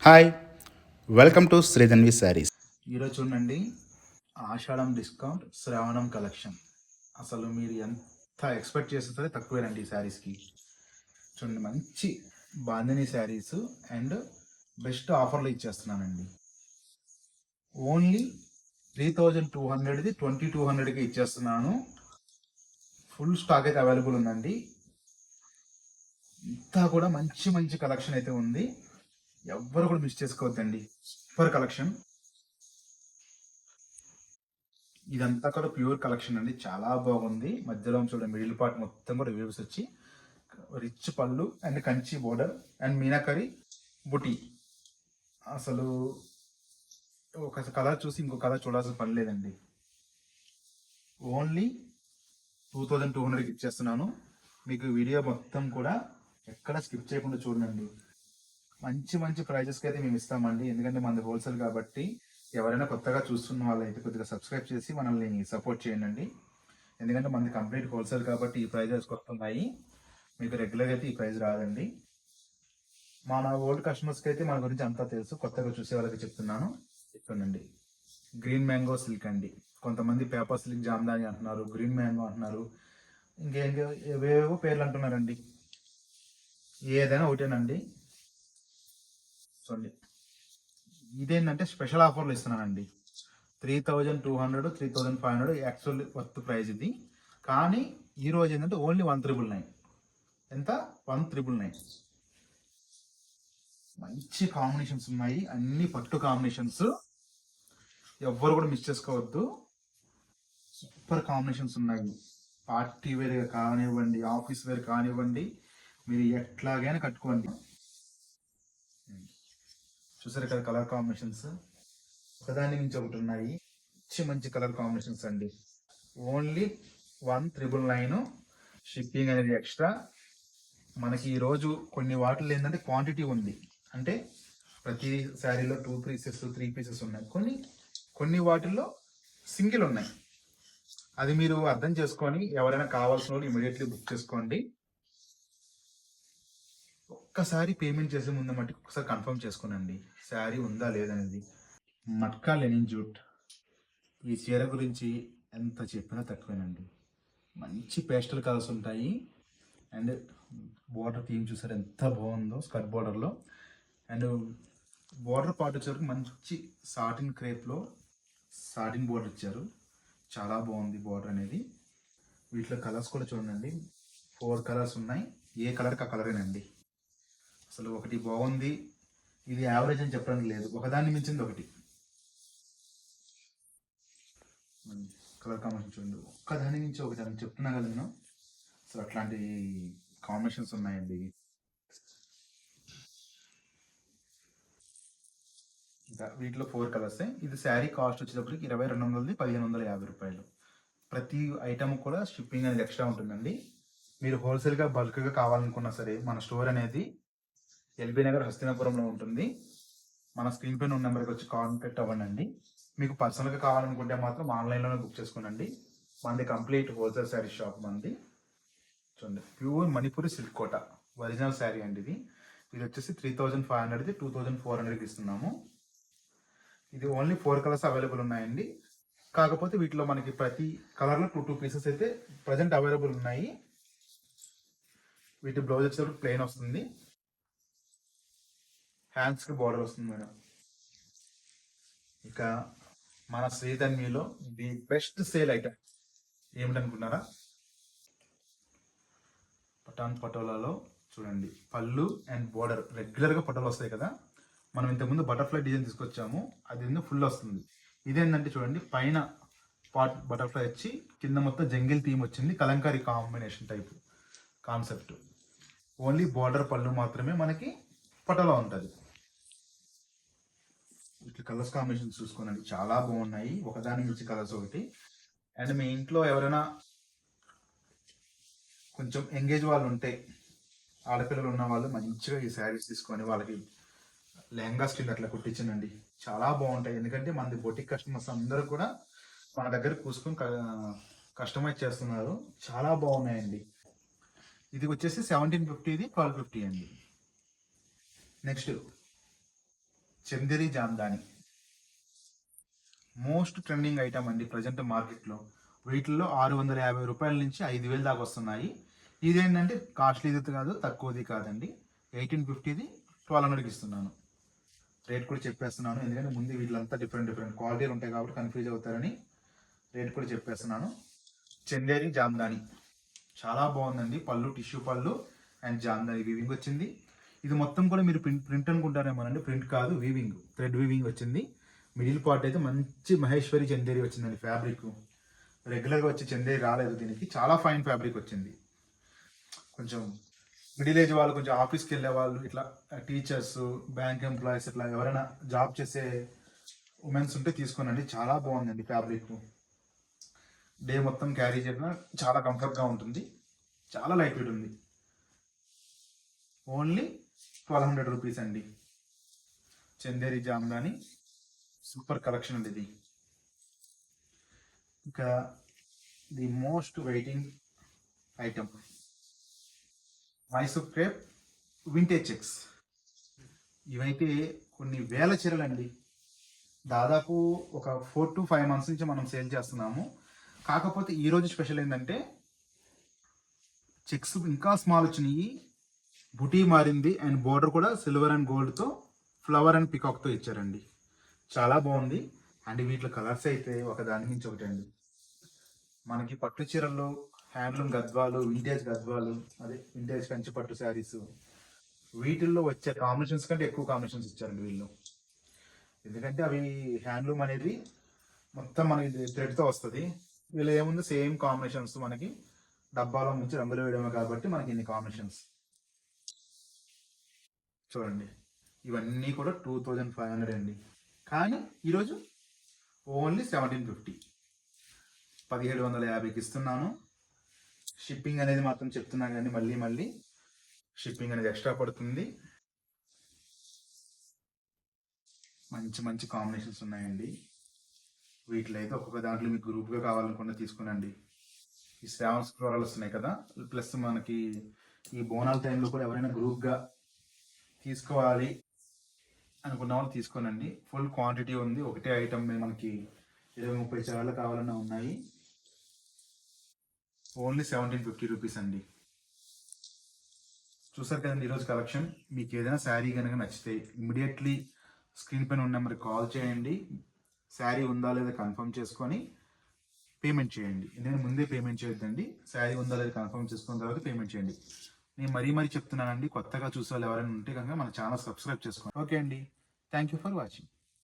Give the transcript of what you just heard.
Hi, welcome to Sridhanvi sarees. ఈరోజు చూడండి, ఆషాఢం discount శ్రావణం కలెక్షన్. అసలు మీరు ఎంత ఎక్స్పెక్ట్ చేస్తుందో తక్కువేనండి ఈ శారీస్కి. చూడండి, మంచి బాందిని శారీస్ అండ్ బెస్ట్ ఆఫర్లు ఇచ్చేస్తున్నానండి. ఓన్లీ 3200ది 2200కి ఇచ్చేస్తున్నాను. ఫుల్ స్టాక్ అయితే అవైలబుల్ ఉందండి. ఇంతా కూడా మంచి మంచి కలెక్షన్ అయితే ఉంది. ఎవ్వరు కూడా మిస్ చేసుకోవద్దండి. Super collection. ఇదంతా కూడా ప్యూర్ కలెక్షన్ అండి, చాలా బాగుంది. మధ్యలో చూడండి, మిడిల్ పార్ట్ మొత్తం కూడా రివ్యూస్ వచ్చి రిచ్ పళ్ళు and Kanchi border and meenakari బుటీ. అసలు ఒక కలర్ చూసి ఇంకో కలర్ చూడాల్సిన పని లేదండి. ఓన్లీ 2200కి ఇచ్చేస్తున్నాను. మీకు వీడియో మొత్తం కూడా ఎక్కడ స్కిప్ చేయకుండా చూడండి. మంచి మంచి ప్రైజెస్కి అయితే మేము ఇస్తామండి, ఎందుకంటే మనది హోల్సేల్ కాబట్టి. ఎవరైనా కొత్తగా చూస్తున్న వాళ్ళు అయితే కొద్దిగా సబ్స్క్రైబ్ చేసి మనల్ని సపోర్ట్ చేయండి. ఎందుకంటే మనది కంప్లీట్ హోల్సేల్ కాబట్టి ఈ ప్రైజెస్ వస్తున్నాయి. మీకు రెగ్యులర్గా అయితే ఈ ప్రైస్ రాదండి. మన ఓల్డ్ కస్టమర్స్కి అయితే మన గురించి అంతా తెలుసు, కొత్తగా చూసే వాళ్ళకి చెప్తున్నాను. చెప్పండి, గ్రీన్ మ్యాంగో సిల్క్ అండి. కొంతమంది పేపర్ సిల్క్ జామ్దాని అంటున్నారు, గ్రీన్ మ్యాంగో అంటున్నారు, ఏవేవో పేర్లు అంటున్నారండి. ఏదైనా ఒకటేనండి. చూడండి, ఇదేంటంటే స్పెషల్ ఆఫర్లు ఇస్తున్నానండి. 3200, 3500 యాక్చువల్ వర్త్ ప్రైస్ ఇది. కానీ ఈరోజు ఏంటంటే ఓన్లీ 1399. ఎంత? 1399. మంచి కాంబినేషన్స్ ఉన్నాయి, అన్ని పట్టు కాంబినేషన్స్. ఎవ్వరు కూడా మిస్ చేసుకోవద్దు. సూపర్ కాంబినేషన్స్ ఉన్నాయి. పార్టీ వేర్ కానివ్వండి, ఆఫీస్ వేర్ కానివ్వండి, మీరు ఎట్లాగైనా కట్టుకోండి. చూసారు కదా కలర్ కాంబినేషన్స్, ఒకదాని నుంచి ఒకటి ఉన్నాయి. మంచి మంచి కలర్ కాంబినేషన్స్ అండి. ఓన్లీ 1999. షిప్పింగ్ అనేది ఎక్స్ట్రా. మనకి ఈరోజు కొన్ని వాటిల్లో ఏంటంటే క్వాంటిటీ ఉంది, అంటే ప్రతి శారీలో 2 పీసెస్ 3 పీసెస్ ఉన్నాయి. కొన్ని వాటిల్లో సింగిల్ ఉన్నాయి. అది మీరు అర్థం చేసుకొని ఎవరైనా కావాల్సిన వాళ్ళు ఇమీడియట్లీ బుక్ చేసుకోండి. ఒక్కసారి పేమెంట్ చేసే ముందు మట్టి ఒకసారి కన్ఫర్మ్ చేసుకోనండి శారీ ఉందా లేదనేది. Matka linen jute. ఈ చీర గురించి ఎంత చెప్పినా తక్కువేనండి. మంచి పేస్టల్ కలర్స్ ఉంటాయి. అండ్ బోర్డర్ థీమ్ చూసారు ఎంత బాగుందో, స్కర్ట్ బోర్డర్లో. అండ్ బోర్డర్ పార్ట్ వచ్చేవరకు మంచి సాటిన్ క్రేప్లో సాటిన్ బోర్డర్ ఇచ్చారు. చాలా బాగుంది బోర్డర్ అనేది. వీటిలో కలర్స్ కూడా చూడండి, 4 కలర్స్ ఉన్నాయి. ఏ కలర్కి ఆ కలరేనండి. అసలు ఒకటి బాగుంది, ఇది యావరేజ్ అని చెప్పడానికి లేదు, ఒకదాన్ని మించింది ఒకటి. కలర్ కాంబినేషన్ చూడండి, ఒక్కదాని నుంచి ఒకటి అని చెప్తున్నా కదా నేను. అసలు అట్లాంటి కాంబినేషన్స్ ఉన్నాయండి. ఇంకా వీటిలో 4 కలర్సే. ఇది శారీ కాస్ట్ వచ్చేటప్పటికి 2200, 1550 రూపాయలు. ప్రతి ఐటమ్ కూడా షిప్పింగ్ అనేది ఎక్స్ట్రా ఉంటుందండి. మీరు హోల్సేల్గా బల్క్గా కావాలనుకున్నా సరే, మన స్టోర్ అనేది ఎల్బీ నగర్ హస్తినాపురంలో ఉంటుంది. మన స్క్రీన్ పైన ఉన్న నెంబర్కి వచ్చి కాంటాక్ట్ అవ్వండి. మీకు పర్సనల్గా కావాలనుకుంటే మాత్రం ఆన్లైన్లోనే బుక్ చేసుకోనండి. మనది కంప్లీట్ హోల్సేల్ శారీ షాప్ మనది. చూడండి, ప్యూర్ మణిపూరి సిల్క్ కోట ఒరిజినల్ శారీ అండి ఇది. ఇది వచ్చేసి 3500ది 2400కి ఇస్తున్నాము. ఇది ఓన్లీ 4 కలర్స్ అవైలబుల్ ఉన్నాయండి. కాకపోతే వీటిలో మనకి ప్రతి కలర్లో 2 పీసెస్ అయితే ప్రజెంట్ అవైలబుల్ ఉన్నాయి. వీటి బ్లౌజ్ వచ్చేటప్పుడు ప్లెయిన్ వస్తుంది, హ్యాండ్స్కి బార్డర్ వస్తుంది మేడం. ఇక మన శ్రీధన్విలో ది బెస్ట్ సేల్ ఐటమ్ ఏమిటనుకున్నారా? పటాన్ పటోలాలో చూడండి, పళ్ళు అండ్ బోర్డర్ రెగ్యులర్గా పటోలు వస్తాయి కదా. మనం ఇంతకుముందు బటర్ఫ్లై డిజైన్ తీసుకొచ్చాము, అది ఫుల్ వస్తుంది. ఇదేంటంటే చూడండి, పైన పార్ట్ బటర్ఫ్లై వచ్చి కింద మొత్తం జంగిల్ థీమ్ వచ్చింది, Kalamkari combination type concept. Only border పళ్ళు మాత్రమే మనకి పటోలా ఉంటుంది. ఇట్లా కలర్స్ కాంబినేషన్స్ చూసుకోనండి, చాలా బాగున్నాయి. ఒకదాని నుంచి కలర్స్ ఒకటి. అండ్ మీ ఇంట్లో ఎవరైనా కొంచెం ఎంగేజ్ వాళ్ళు ఉంటే, ఆడపిల్లలు ఉన్న వాళ్ళు మంచిగా ఈ శారీస్ తీసుకొని వాళ్ళకి లెహంగా స్టిల్ అట్లా కుట్టించండి, చాలా బాగుంటాయి. ఎందుకంటే మనది బొటిక్ కస్టమర్స్ అందరూ కూడా మన దగ్గర కూసుకొని కస్టమైజ్ చేస్తున్నారు, చాలా బాగున్నాయండి. ఇది వచ్చేసి 1750, 1250 అండి. Next Chanderi Jamdani most trending item అండి ప్రజెంట్ మార్కెట్లో. వీటిల్లో 650 రూపాయల నుంచి 5,000 దాకా వస్తున్నాయి. ఇదేంటంటే కాస్ట్లీది కాదు, తక్కువది కాదండి. 1850ది 1200కి ఇస్తున్నాను. రేట్ కూడా చెప్పేస్తున్నాను, ఎందుకంటే ముందు వీటిలంతా డిఫరెంట్ డిఫరెంట్ క్వాలిటీలు ఉంటాయి కాబట్టి కన్ఫ్యూజ్ అవుతారని రేట్ కూడా చెప్పేస్తున్నాను. చందేరి జామ్దాని చాలా బాగుందండి. పళ్ళు టిష్యూ పళ్ళు అండ్ జామ్దాని వీవింగ్ వచ్చింది. ఇది మొత్తం కూడా మీరు ప్రింట్ అనుకుంటారేమోనండి, ప్రింట్ కాదు, వీవింగ్, థ్రెడ్ వీవింగ్ వచ్చింది. మిడిల్ పార్ట్ అయితే మంచి మహేశ్వరి చందేరి వచ్చిందండి. ఫ్యాబ్రిక్ రెగ్యులర్గా వచ్చే చందేరి రాలేదు దీనికి, చాలా ఫైన్ ఫ్యాబ్రిక్ వచ్చింది. కొంచెం మిడిల్ ఏజ్ వాళ్ళు, కొంచెం ఆఫీస్కి వెళ్ళే వాళ్ళు, ఇట్లా టీచర్స్, బ్యాంక్ ఎంప్లాయీస్, ఇట్లా ఎవరైనా జాబ్ చేసే ఉమెన్స్ ఉంటే తీసుకోనండి. చాలా బాగుందండి ఫ్యాబ్రిక్. డే మొత్తం క్యారీ చేయడం చాలా కంఫర్ట్గా ఉంటుంది. చాలా లైట్ వెయిట్ ఉంది. ఓన్లీ 1200 రూపీస్ అండి. చందేరి జామ్దాని సూపర్ కలెక్షన్ అండి ఇది. ఇంకా the most waiting item Mysore crepe vintage checks. ఇవైతే కొన్ని వేల చీరలు అండి. దాదాపు ఒక 4 to 5 months నుంచి మనం సేల్ చేస్తున్నాము. కాకపోతే ఈరోజు స్పెషల్ ఏంటంటే చెక్స్ ఇంకా స్మాల్ వచ్చినాయి, బుటీ మారింది, అండ్ బోర్డర్ కూడా సిల్వర్ అండ్ గోల్డ్తో ఫ్లవర్ అండ్ పికాక్తో ఇచ్చారండి. చాలా బాగుంది. అండ్ వీటిలో కలర్స్ అయితే ఒక దాని నుంచి ఒకటి అండి. మనకి పట్టు చీరల్లో హ్యాండ్లూమ్ గద్వాలు, వింటేజ్ గద్వాలు, అదే వింటేజ్ కంచి పట్టు శారీస్, వీటిల్లో వచ్చే కాంబినేషన్స్ కంటే ఎక్కువ కాంబినేషన్స్ ఇచ్చారండి వీళ్ళు. ఎందుకంటే అవి హ్యాండ్లూమ్ అనేది మొత్తం మనకి థ్రెడ్తో వస్తుంది. వీళ్ళు ఏముంది సేమ్ కాంబినేషన్స్, మనకి డబ్బాలో నుంచి రంగులు వేయడమే కాబట్టి మనకి ఇన్ని కాంబినేషన్స్. చూడండి, ఇవన్నీ కూడా 2500 అండి. కానీ ఈరోజు ఓన్లీ 1750, 1750కి ఇస్తున్నాను. షిప్పింగ్ అనేది మాత్రం చెప్తున్నాను కానీ మళ్ళీ మళ్ళీ షిప్పింగ్ అనేది ఎక్స్ట్రా పడుతుంది. మంచి మంచి కాంబినేషన్స్ ఉన్నాయండి. వీటిలో అయితే ఒక్కొక్క దాంట్లో మీకు గ్రూప్గా కావాలనుకున్న తీసుకునండి. ఈ శ్రావణ శుక్రవారాలు వస్తున్నాయి కదా, ప్లస్ మనకి ఈ బోనాల టైంలో కూడా ఎవరైనా గ్రూప్గా తీసుకోవాలి అనుకున్న వాళ్ళు తీసుకోనండి. ఫుల్ క్వాంటిటీ ఉంది. ఒకటే ఐటమ్ మీద మనకి 20-30 చీరలు కావాలన్నా ఉన్నాయి. ఓన్లీ 1750 రూపీస్ అండి. చూసారు కదండి ఈరోజు కలెక్షన్. మీకు ఏదైనా శారీ కనుక నచ్చితే ఇమ్మీడియట్లీ స్క్రీన్ పైన ఉన్న నెంబర్కి కాల్ చేయండి. శారీ ఉందా లేదా కన్ఫర్మ్ చేసుకొని పేమెంట్ చేయండి. ఎందుకంటే ముందే పేమెంట్ చేయొద్దండి. శారీ ఉందా లేదా కన్ఫర్మ్ చేసుకున్న తర్వాత పేమెంట్ చేయండి. నేను మరీ చెప్తున్నానండి, కొత్తగా చూసే వాళ్ళు ఎవరైనా ఉంటే కనుక మన ఛానల్ సబ్స్క్రైబ్ చేసుకోండి. ఓకే అండి, థ్యాంక్ యూ ఫర్ వాచింగ్.